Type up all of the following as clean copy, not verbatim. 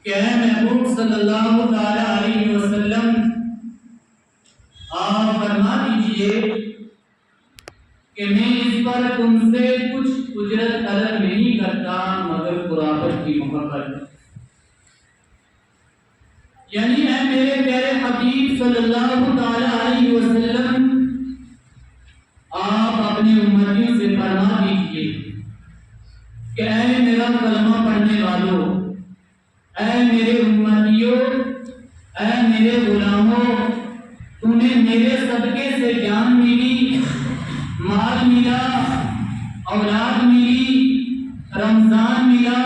کہ اے محبوب صلی اللہ تعالی علیہ وسلم آپ فرما دیجئے کہ میں اس پر تم سے کچھ اجرت طلب نہیں کرتا مگر قرابت کی محبت. یعنی اے میرے پیارے حبیب صلی اللہ تعالی علیہ وسلم آپ اپنی امتیوں سے فرما دیجئے کہ اے میرا کلمہ پڑھنے والوں، اے میرے امتیوں، اے میرے غلاموں، تمہیں میرے صدقے سے جان ملی، مال ملا، اولاد ملی، رمضان ملا،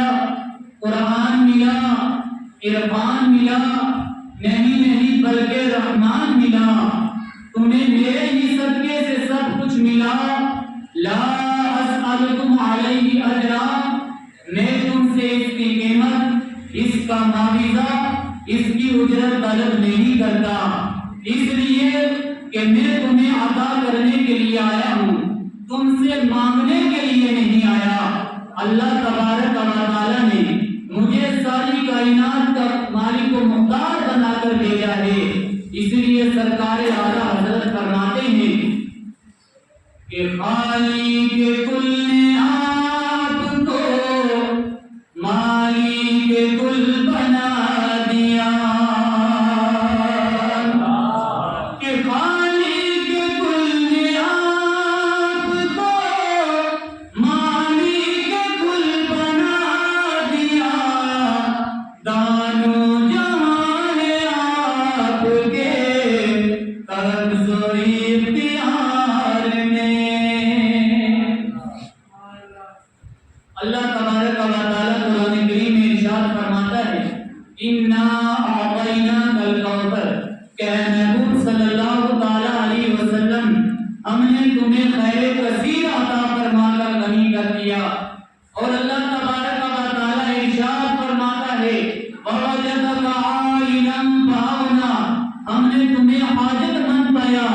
قرآن ملا، عرفان ملا، نہیں بلکہ رحمان ملا. تمہیں میرے ہی صدقے سے سب کچھ ملا. لا اسألکم علیہ اجرا، میں تم سے اس کی قیمت، اس کا معاوضہ، اس کی اجرت طلب نہیں کرتا، اس لیے کہ میں تمہیں عطا کرنے کے لیے آیا ہوں، تم سے مانگنے کے لیے نہیں آیا. اللہ تبارک و تعالی نے مجھے ساری کائنات کا مالک و مختار بنا کر بھیجا ہے. اس لیے سرکار اعلیٰ حضرت فرماتے ہیں کہ خالق کل نے آپ کو مالک کل بنا دیا، کہ خالق کل نے آپ کو مالک کل بنا دیا. دانو جہاں ہے آپ کے قبض و اختیار میں. اللہ تبارک و تعالی قرآن کریم میں ارشاد فرماتا ہے انا اعطیناک الکوثر، کہ اے محبوب صلی اللہ تعالی علیہ وسلم ہم نے تمہیں خیر کثیر عطا فرما کر غنی کر دیا. اور اللہ تبارک و تعالی ارشاد فرماتا ہے ووجدک عائلا فاغنی، ہم نے تمہیں حاجت مند پایا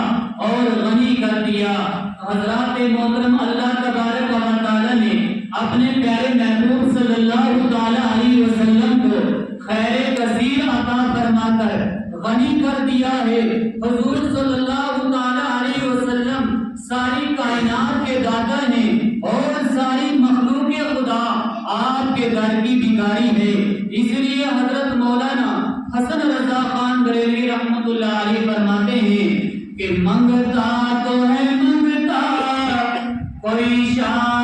اور غنی کر دیا. حضرات محترم، اللہ تبارک و تعالی نے اپنے پیارے محبوب صلی اللہ تعالی علیہ وسلم کو خیر کثیر عطا فرما کر غنی کر دیا ہے. حضور صلی اللہ تعالی علیہ وسلم ساری کائنات کے داتا ہیں اور ساری مخلوق خدا آپ کے در کی بھکاری ہے. اس لیے حضرت مولانا حسن رضا خان بریلوی رحمۃ اللہ علیہ فرماتے ہیں کہ منگتا تو ہے منگتا کوئی شان